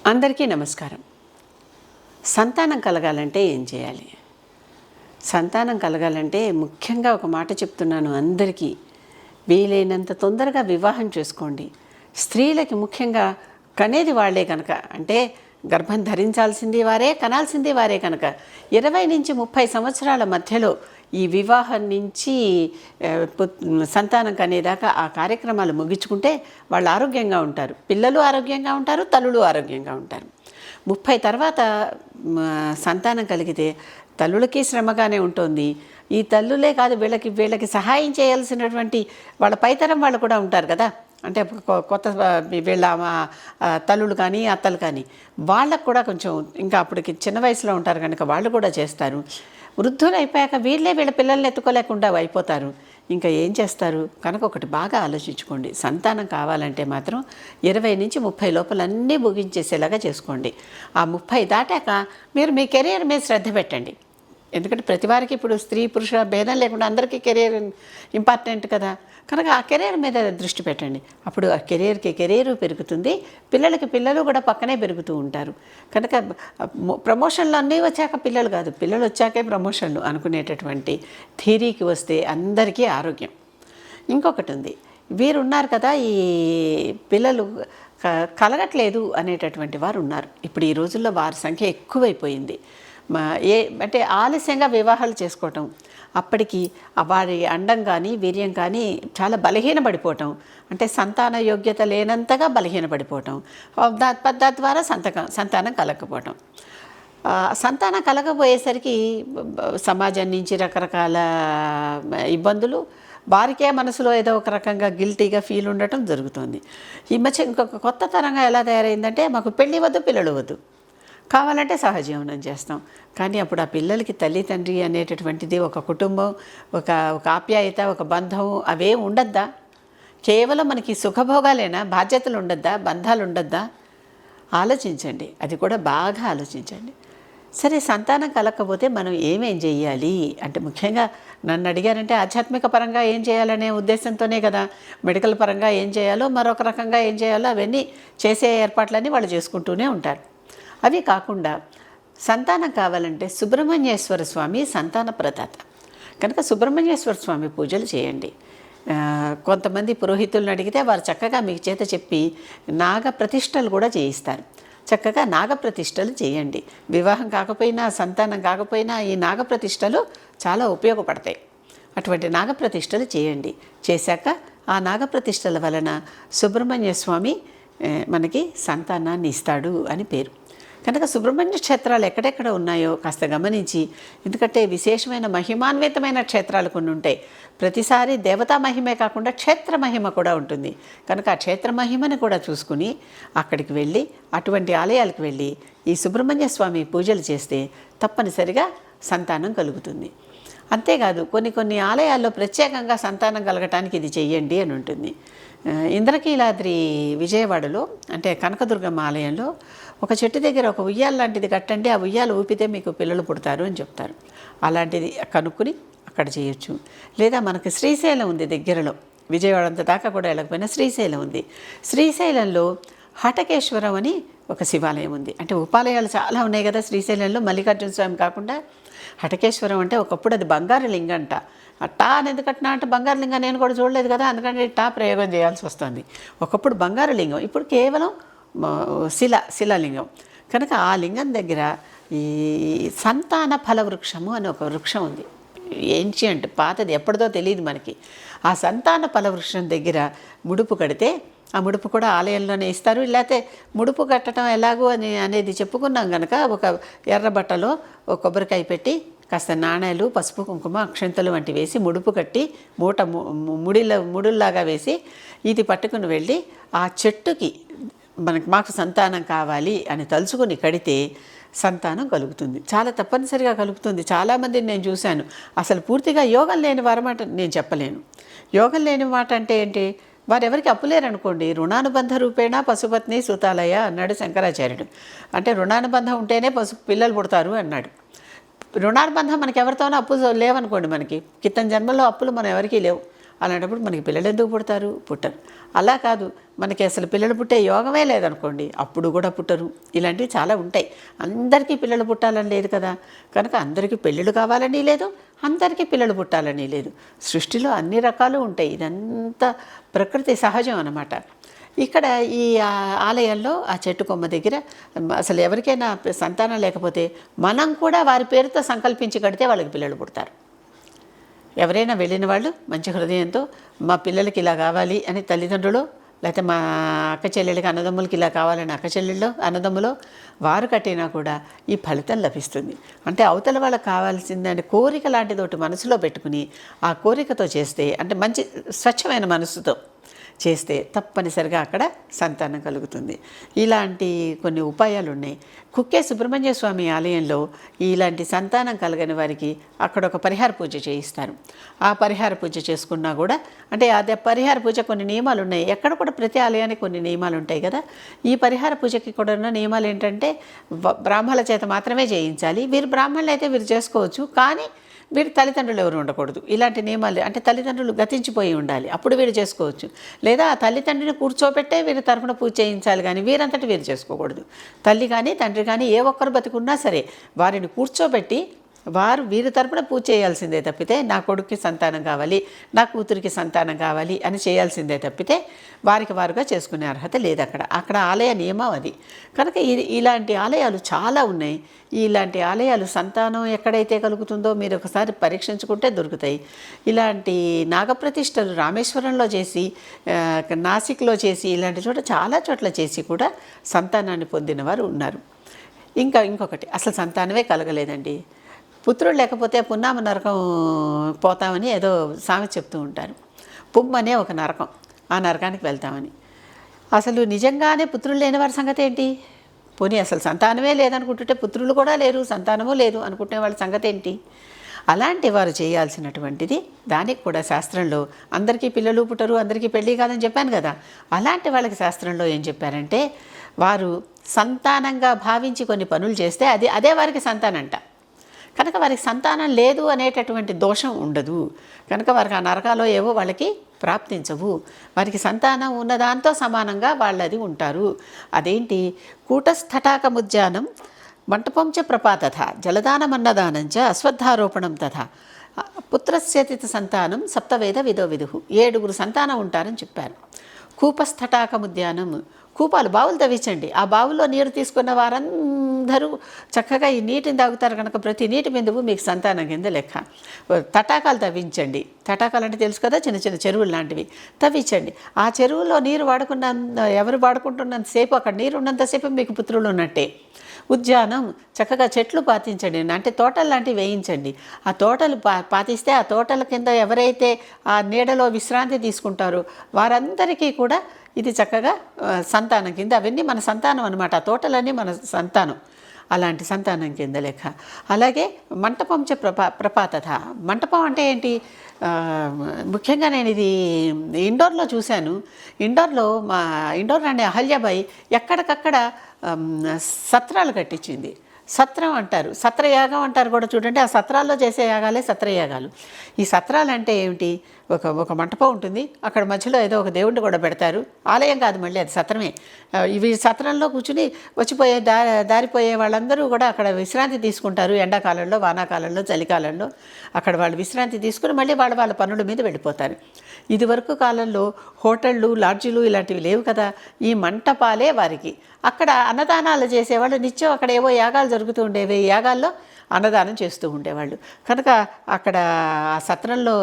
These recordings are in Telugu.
అందరికీ నమస్కారం. సంతానం కలగాలంటే ఏం చేయాలి? సంతానం కలగాలంటే ముఖ్యంగా ఒక మాట చెప్తున్నాను అందరికీ. వీలైనంత తొందరగా వివాహం చేసుకోండి. స్త్రీలకి ముఖ్యంగా కనేది వాళ్ళే కనుక, అంటే గర్భం ధరించాల్సింది వారే, కనాల్సింది వారే కనుక 20 నుంచి 30 సంవత్సరాల మధ్యలో ఈ వివాహం నుంచి సంతానం కనేదాకా ఆ కార్యక్రమాలు ముగించుకుంటే వాళ్ళు ఆరోగ్యంగా ఉంటారు. పిల్లలు ఆరోగ్యంగా ఉంటారు, తల్లులు ఆరోగ్యంగా ఉంటారు. 30 తర్వాత సంతానం కలిగితే తల్లులకి శ్రమగానే ఉంటుంది. ఈ తల్లులే కాదు, వీళ్ళకి సహాయం చేయాల్సినటువంటి వాళ్ళ పైతరం వాళ్ళు కూడా ఉంటారు కదా. అంటే కొత్త వీళ్ళ తల్లులు కానీ అత్తలు కానీ వాళ్ళకు కూడా కొంచెం ఇంకా అప్పటికి చిన్న వయసులో ఉంటారు కనుక వాళ్ళు కూడా చేస్తారు. వృద్ధులు అయిపోయాక వీళ్ళ పిల్లల్ని ఎత్తుకోలేకుండా అయిపోతారు. ఇంకా ఏం చేస్తారు కనుక ఒకటి బాగా ఆలోచించుకోండి. సంతానం కావాలంటే మాత్రం 20 నుంచి 30 లోపల అన్నీ ముగించేసేలాగా చేసుకోండి. ఆ 30 దాటాక మీరు మీ కెరీర్ మీద శ్రద్ధ పెట్టండి. ఎందుకంటే ప్రతి వారికి ఇప్పుడు స్త్రీ పురుష భేదం లేకుండా అందరికీ కెరీర్ ఇంపార్టెంట్ కదా. కనుక ఆ కెరీర్ మీద దృష్టి పెట్టండి. అప్పుడు ఆ కెరీరు పెరుగుతుంది, పిల్లలకి పిల్లలు కూడా పక్కనే పెరుగుతూ ఉంటారు. కనుక ప్రమోషన్లు అన్నీ వచ్చాక పిల్లలు కాదు, పిల్లలు వచ్చాకే ప్రమోషన్లు అనుకునేటటువంటి థీరీకి వస్తే అందరికీ ఆరోగ్యం. ఇంకొకటి ఉంది, వీరున్నారు కదా, ఈ పిల్లలు కలగట్లేదు అనేటటువంటి వారు ఉన్నారు. ఇప్పుడు ఈ రోజుల్లో వారి సంఖ్య ఎక్కువైపోయింది. అంటే ఆలస్యంగా వివాహాలు చేసుకోవటం, అప్పటికి వారి అండం కానీ వీర్యం కానీ చాలా బలహీనపడిపోవటం, అంటే సంతాన యోగ్యత లేనంతగా బలహీనపడిపోవటం, తద్వారా సంతానం కలగకపోవటం. సంతానం కలగపోయేసరికి సమాజం నుంచి రకరకాల ఇబ్బందులు, వారికే మనసులో ఏదో ఒక రకంగా గిల్టీగా ఫీల్ ఉండటం జరుగుతుంది. ఈ మధ్య ఇంకొక కొత్త తరంగా ఎలా తయారైందంటే, మాకు పెళ్ళి వద్దు, పిల్లలు వద్దు, కావాలంటే సహజీవనం చేస్తాం. కానీ అప్పుడు ఆ పిల్లలకి తల్లి తండ్రి అనేటటువంటిది, ఒక కుటుంబం, ఒక ఆప్యాయత, ఒక బంధం అవే ఉండద్దా? కేవలం మనకి సుఖభోగాలేనా? బాధ్యతలు ఉండద్దా? బంధాలు ఉండద్దా? ఆలోచించండి, అది కూడా బాగా ఆలోచించండి. సరే, సంతానం కలగకపోతే మనం ఏమేం చేయాలి అంటే, ముఖ్యంగా నన్ను అడిగారంటే ఆధ్యాత్మిక పరంగా ఏం చేయాలనే ఉద్దేశంతోనే కదా. మెడికల్ పరంగా ఏం చేయాలో, మరొక రకంగా ఏం చేయాలో అవన్నీ చేసే ఏర్పాట్లన్నీ వాళ్ళు చేసుకుంటూనే ఉంటారు. అవి కాకుండా సంతానం కావాలంటే సుబ్రహ్మణ్యేశ్వర స్వామి సంతాన ప్రదాత కనుక సుబ్రహ్మణ్యేశ్వర స్వామి పూజలు చేయండి. కొంతమంది పురోహితులను అడిగితే వారు చక్కగా మీకు చేత చెప్పి నాగప్రతిష్టలు కూడా చేయిస్తారు. చక్కగా నాగప్రతిష్టలు చేయండి. వివాహం కాకపోయినా, సంతానం కాకపోయినా ఈ నాగప్రతిష్టలు చాలా ఉపయోగపడతాయి. అటువంటి నాగప్రతిష్టలు చేయండి. చేశాక ఆ నాగప్రతిష్టల వలన సుబ్రహ్మణ్య స్వామి మనకి సంతానాన్ని ఇస్తాడు అని పేరు. కనుక సుబ్రహ్మణ్య క్షేత్రాలు ఎక్కడెక్కడ ఉన్నాయో కాస్త గమనించి, ఎందుకంటే విశేషమైన మహిమాన్వితమైన క్షేత్రాలు కొన్ని ఉంటాయి. ప్రతిసారి దేవతా మహిమే కాకుండా క్షేత్ర మహిమ కూడా ఉంటుంది. కనుక ఆ క్షేత్ర మహిమని కూడా చూసుకుని అక్కడికి వెళ్ళి, అటువంటి ఆలయాలకు వెళ్ళి ఈ సుబ్రహ్మణ్య స్వామి పూజలు చేస్తే తప్పనిసరిగా సంతానం కలుగుతుంది. అంతేకాదు, కొన్ని ఆలయాల్లో ప్రత్యేకంగా సంతానం కలగటానికి ఇది చెయ్యండి అని ఉంటుంది. ఇంద్రకీలాద్రి విజయవాడలో, అంటే కనకదుర్గమ్మ ఆలయంలో ఒక చెట్టు దగ్గర ఒక ఉయ్యాల లాంటిది కట్టండి, ఆ ఉయ్యాలు ఊపితే మీకు పిల్లలు పుడతారు అని చెప్తారు. అలాంటిది కనుక్కుని అక్కడ చేయొచ్చు. లేదా మనకి శ్రీశైలం ఉంది దగ్గరలో, విజయవాడ అంత దాకా కూడా వెళ్ళకపోయినా శ్రీశైలం ఉంది. శ్రీశైలంలో హటకేశ్వరం అని ఒక శివాలయం ఉంది. అంటే ఉపాలయాలు చాలా ఉన్నాయి కదా శ్రీశైలంలో. మల్లికార్జున స్వామి కాకుండా హటకేశ్వరం అంటే ఒకప్పుడు అది బంగారు లింగంట. టా అని ఎందుకట్నా అంటే బంగారు లింగం నేను కూడా చూడలేదు కదా, అందుకని టా ప్రయోగం చేయాల్సి వస్తుంది. ఒకప్పుడు బంగారు లింగం, ఇప్పుడు కేవలం శిలాలింగం. కనుక ఆ లింగం దగ్గర ఈ సంతాన ఫల వృక్షము అని ఒక వృక్షం ఉంది. ఏన్షియంట్, పాతది, ఎప్పటిదో తెలియదు మనకి. ఆ సంతాన ఫల వృక్షం దగ్గర ముడుపు కడితే ఆ ముడుపు కూడా ఆలయంలోనే ఇస్తారు. లేకపోతే ముడుపు కట్టడం ఎలాగో అనేది చెప్పుకున్నాం కనుక, ఒక ఎర్ర బట్టలో ఒక కొబ్బరికాయ పెట్టి కాస్త నాణేలు, పసుపు, కుంకుమ, అక్షంతలు వంటి వేసి ముడుపు కట్టి ముడుల్లాగా వేసి ఇది పట్టుకుని వెళ్ళి ఆ చెట్టుకి మాకు సంతానం కావాలి అని తలుచుకుని కడితే సంతానం కలుగుతుంది. చాలా తప్పనిసరిగా కలుగుతుంది. చాలామందిని నేను చూశాను. అసలు పూర్తిగా యోగం లేని వారమాట నేను చెప్పలేను. యోగం లేని మాట అంటే ఏంటి? వారెవరికి అప్పులేరనుకోండి, రుణానుబంధ రూపేణ పశుపత్ని సుతాలయ అన్నాడు శంకరాచార్యుడు. అంటే రుణానుబంధం ఉంటేనే పిల్లలు పుడతారు అన్నాడు. రుణానుబంధం మనకి ఎవరితోనో అప్పు లేవనుకోండి, మనకి క్రితం జన్మలో అప్పులు మనం ఎవరికీ లేవు. అలాంటప్పుడు మనకి పిల్లలు ఎందుకు పుడతారు? పుట్టరు. అలా కాదు, మనకి అసలు పిల్లలు పుట్టే యోగమే లేదనుకోండి, అప్పుడు కూడా పుట్టరు. ఇలాంటివి చాలా ఉంటాయి. అందరికీ పిల్లలు పుట్టాలని లేదు కదా, కనుక అందరికీ పెళ్ళిళ్ళు కావాలని లేదు, అందరికీ పిల్లలు పుట్టాలని లేదు. సృష్టిలో అన్ని రకాలు ఉంటాయి. ఇదంతా ప్రకృతి సహజం అన్నమాట. ఇక్కడ ఈ ఆలయాల్లో ఆ చెట్టు కొమ్మ దగ్గర అసలు ఎవరికైనా సంతానం లేకపోతే మనం కూడా వారి పేరుతో సంకల్పించి కడితే వాళ్ళకి పిల్లలు పుడతారు. ఎవరైనా వెళ్ళిన వాళ్ళు మంచి హృదయంతో మా పిల్లలకి ఇలా కావాలి అని తల్లిదండ్రులు, లేకపోతే మా అక్క చెల్లెళ్ళకి అన్నదమ్ములకి ఇలా కావాలని అక్క చెల్లెళ్ళు అన్నదమ్ములో వారు కట్టినా కూడా ఈ ఫలితం లభిస్తుంది. అంటే అవతల వాళ్ళకి కావాల్సిందని కోరిక లాంటిది ఒకటి మనసులో పెట్టుకుని ఆ కోరికతో చేస్తే, అంటే మంచి స్వచ్ఛమైన మనసుతో చేస్తే తప్పనిసరిగా అక్కడ సంతానం కలుగుతుంది. ఇలాంటి కొన్ని ఉపాయాలు ఉన్నాయి. కుక్కే సుబ్రహ్మణ్య స్వామి ఆలయంలో ఇలాంటి సంతానం కలగని వారికి అక్కడ ఒక పరిహార పూజ చేయిస్తారు. ఆ పరిహార పూజ చేసుకున్నా కూడా, అంటే అదే పరిహార పూజ కొన్ని నియమాలు ఉన్నాయి. ఎక్కడ కూడా ప్రతి ఆలయానికి కొన్ని నియమాలు ఉంటాయి కదా. ఈ పరిహార పూజకి కూడా ఉన్న నియమాలు ఏంటంటే బ్రాహ్మణుల చేత మాత్రమే చేయించాలి. వీరు బ్రాహ్మణులు అయితే వీరు చేసుకోవచ్చు, కానీ వీరి తల్లిదండ్రులు ఎవరు ఉండకూడదు. ఇలాంటి నియమాలు, అంటే తల్లిదండ్రులు గతించిపోయి ఉండాలి, అప్పుడు వీరు చేసుకోవచ్చు. లేదా ఆ తల్లిదండ్రిని కూర్చోబెట్టే వీరి తరఫున పూజ చేయించాలి, కానీ వీరంతటి వీరు చేసుకోకూడదు. తల్లి కానీ తండ్రి కానీ ఏ ఒక్కరు బతికున్నా సరే వారిని కూర్చోబెట్టి వారు వీరి తరపున పూజ చేయాల్సిందే తప్పితే, నా కొడుక్కి సంతానం కావాలి, నా కూతురికి సంతానం కావాలి అని చేయాల్సిందే తప్పితే వారికి వారుగా చేసుకునే అర్హత లేదు అక్కడ ఆలయ నియమం అది. కనుక ఇలాంటి ఆలయాలు చాలా ఉన్నాయి. ఇలాంటి ఆలయాలు సంతానం ఎక్కడైతే కలుగుతుందో మీరు ఒకసారి పరీక్షించుకుంటే దొరుకుతాయి. ఇలాంటి నాగప్రతిష్టలు రామేశ్వరంలో చేసి, నాసిక్లో చేసి, ఇలాంటి చోట చాలా చోట్ల చేసి కూడా సంతానాన్ని పొందిన వారు ఉన్నారు. ఇంకొకటి, అసలు సంతానమే కలగలేదండి, పుత్రుడు లేకపోతే పున్నామ నరకం పోతామని ఏదో సామెత చెప్తూ ఉంటారు. పుమ్మనే ఒక నరకం, ఆ నరకానికి వెళ్తామని. అసలు నిజంగానే పుత్రులు లేని వారి సంగతి ఏంటి? పోనీ అసలు సంతానమే లేదనుకుంటుంటే పుత్రులు కూడా లేరు, సంతానము లేదు అనుకుంటే వాళ్ళ సంగతి ఏంటి? అలాంటి వారు చేయాల్సినటువంటిది, దానికి కూడా శాస్త్రంలో అందరికీ పిల్లలు పుట్టరు, అందరికీ పెళ్ళి కాదని చెప్పాను కదా. అలాంటి వాళ్ళకి శాస్త్రంలో ఏం చెప్పారంటే, వారు సంతానంగా భావించి కొన్ని పనులు చేస్తే అదే వారికి సంతానంట. కనుక వారికి సంతానం లేదు అనేటటువంటి దోషం ఉండదు. కనుక వారికి ఆ నరకాలో ఏవో వాళ్ళకి ప్రాప్తించవు. వారికి సంతానం ఉన్నదాంతో సమానంగా వాళ్ళది ఉంటారు. అదేంటి? కూటస్థటాకముద్యానం మంటపంచ ప్రపాతథ జలదానమన్నదానంచ అశ్వత్థారోపణం తథా పుత్రస్యతిత సంతానం సప్తవేద విదో విదుహు. 7 సంతానం ఉంటారని చెప్పారు. కూపస్థటాకముద్యానం, కూపాలు, బావులు తవ్వించండి. ఆ బావుల్లో నీరు తీసుకున్న వారందరూ చక్కగా ఈ నీటిని తాగుతారు కనుక ప్రతి నీటి బిందువు మీకు సంతానం కింద లెక్క. తటాకాలు తవ్వించండి. తటాకాలు అంటే తెలుసు కదా, చిన్న చిన్న చెరువులు లాంటివి తవ్వించండి. ఆ చెరువులో నీరు ఎవరు వాడుకుంటున్నంతసేపు, అక్కడ నీరు ఉన్నంతసేపు మీకు పుత్రులు ఉన్నట్టే. ఉద్యానం, చక్కగా చెట్లు పాతించండి, అంటే తోటలు లాంటివి వేయించండి. ఆ తోటలు పాతిస్తే ఆ తోటల కింద ఎవరైతే ఆ నీడలో విశ్రాంతి తీసుకుంటారో వారందరికీ కూడా ఇది చక్కగా సంతానం కింద, అవన్నీ మన సంతానం అనమాట. ఆ తోటలన్నీ మన సంతానం, అలాంటి సంతానం కింద లెక్క. అలాగే మంటపంచ ప్రపాతథ. మంటపం అంటే ఏంటి? ముఖ్యంగా నేను ఇది ఇండోర్లో చూశాను. ఇండోర్ అనే అహల్యాబాయి ఎక్కడికక్కడ సత్రాలు కట్టించింది. సత్రం అంటారు, సత్రయాగం అంటారు కూడా చూడండి. ఆ సత్రాల్లో చేసే యాగాలే సత్రయాగాలు. ఈ సత్రాలు అంటే ఏమిటి? ఒక మంటపం ఉంటుంది, అక్కడ మధ్యలో ఏదో ఒక దేవుడిని కూడా పెడతారు. ఆలయం కాదు, మళ్ళీ అది సత్రమే. ఇవి సత్రంలో కూర్చుని వచ్చిపోయే దారిపోయే వాళ్ళందరూ కూడా అక్కడ విశ్రాంతి తీసుకుంటారు. ఎండాకాలంలో, వానాకాలంలో, చలికాలంలో అక్కడ వాళ్ళు విశ్రాంతి తీసుకుని మళ్ళీ వాళ్ళ పనుల మీద వెళ్ళిపోతారు. ఇదివరకు కాలంలో హోటళ్ళు, లాడ్జీలు ఇలాంటివి లేవు కదా. ఈ మంటపాలే వారికి. అక్కడ అన్నదానాలు చేసేవాళ్ళు నిత్యం అక్కడ ఏవో యాగాలు జరుగుతూ ఉండేవి. యాగాల్లో అన్నదానం చేస్తూ ఉండేవాళ్ళు. కనుక అక్కడ ఆ సత్రంలో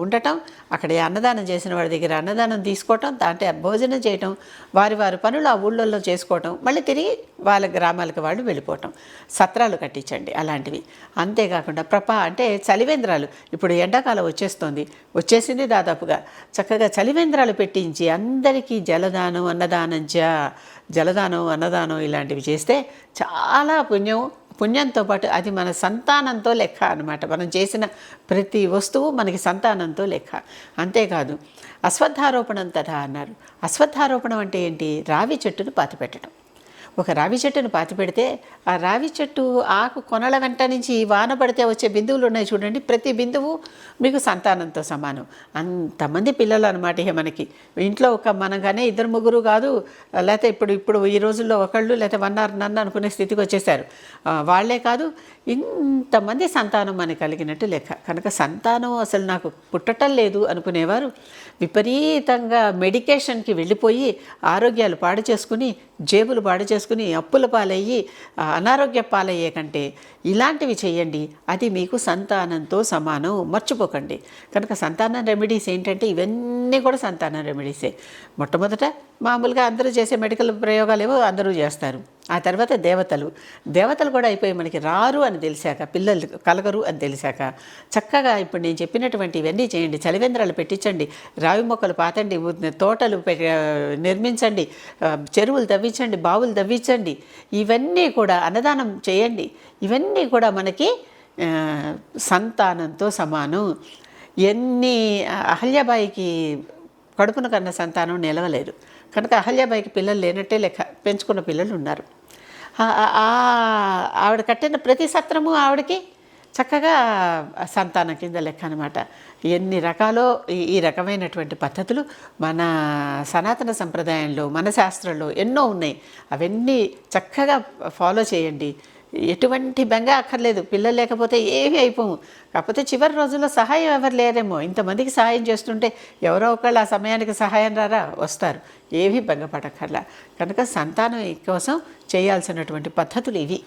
ఉండటం, అక్కడ అన్నదానం చేసిన వాడి దగ్గర అన్నదానం తీసుకోవటం, అంటే భోజనం చేయటం, వారి పనులు ఆ ఊళ్ళల్లో చేసుకోవటం, మళ్ళీ తిరిగి వాళ్ళ గ్రామాలకు వాళ్ళు వెళ్ళిపోవటం. సత్రాలు కట్టించండి అలాంటివి. అంతేకాకుండా అంటే చలివేంద్రాలు. ఇప్పుడు ఎండాకాలం వచ్చేసింది దాదాపుగా. చక్కగా చలివేంద్రాలు పెట్టించి అందరికీ జలదానం, అన్నదానం ఇలాంటివి చేస్తే చాలా పుణ్యంతో పాటు అది మన సంతానంతో లెక్క అనమాట. మనం చేసిన ప్రతి వస్తువు మనకి సంతానంతో లెక్క. అంతేకాదు అశ్వత్థారోపణం తథా అన్నారు. అశ్వత్థారోపణం అంటే ఏంటి? రావి చెట్టును పాతిపెట్టడం. ఒక రావి చెట్టును పాతిపెడితే ఆ రావి చెట్టు ఆకు కొనల వెంట నుంచి వాన పడితే వచ్చే బిందువులు ఉన్నాయి చూడండి, ప్రతి బిందువు మీకు సంతానంతో సమానం. అంతమంది పిల్లలు అనమాట. ఇక మనకి ఇంట్లో ఒక మనగానే 2-3 కాదు, లేకపోతే ఇప్పుడు ఈ రోజుల్లో ఒకళ్ళు లేకపోతే 1 or none అనుకునే స్థితికి వచ్చేసారు. వాళ్ళే కాదు, ఇంతమంది సంతానం మనకి కలిగినట్టు లెక్క. కనుక సంతానం అసలు నాకు పుట్టటం లేదు అనుకునేవారు విపరీతంగా మెడికేషన్కి వెళ్ళిపోయి ఆరోగ్యాలు పాడు చేసుకుని, జేబులు పాడు చేసుకుని, అప్పుల పాలయ్యి అనారోగ్య పాలయ్యే కంటే ఇలాంటివి చేయండి. అది మీకు సంతానంతో సమానం, మర్చిపోకండి. కనుక సంతానం రెమెడీస్ ఏంటంటే ఇవన్నీ కూడా సంతానం రెమెడీసే. మొట్టమొదట మామూలుగా అందరూ చేసే మెడికల్ ప్రయోగాలు ఏవో అందరూ చేస్తారు. ఆ తర్వాత దేవతలు కూడా అయిపోయి మనకి రారు అని తెలిసాక, పిల్లలు కలగరు అని తెలిసాక చక్కగా ఇప్పుడు నేను చెప్పినటువంటి ఇవన్నీ చేయండి. చలివేంద్రాలు పెట్టించండి, రావి మొక్కలు పాతండి, తోటలు నిర్మించండి, చెరువులు తవ్వించండి, బావులు తవ్వించండి, ఇవన్నీ కూడా అన్నదానం చేయండి. ఇవన్నీ కూడా మనకి సంతానంతో సమానం. అహల్యాబాయికి కడుపున కన్న సంతానం నిలవలేదు కనుక అహల్యాబాయికి పిల్లలు లేనట్టే లెక్క, పెంచుకున్న పిల్లలు ఉన్నారు. ఆవిడ కట్టిన ప్రతి సత్రము ఆవిడకి చక్కగా సంతానం కింద లెక్క అనమాట. ఎన్ని రకాలో ఈ రకమైనటువంటి పద్ధతులు మన సనాతన సంప్రదాయంలో, మన శాస్త్రంలో ఎన్నో ఉన్నాయి. అవన్నీ చక్కగా ఫాలో చేయండి. ఎటువంటి బెంగ అక్కర్లేదు. పిల్లలు లేకపోతే ఏమీ అయిపోము. కాకపోతే చివరి రోజుల్లో సహాయం ఎవరు లేరేమో. ఇంతమందికి సహాయం చేస్తుంటే ఎవరో ఒకళ్ళు ఆ సమయానికి సహాయం వస్తారు. ఏమీ బెంగపడక్కర్లా. కనుక సంతానం కోసం చేయాల్సినటువంటి పద్ధతులు ఇవి.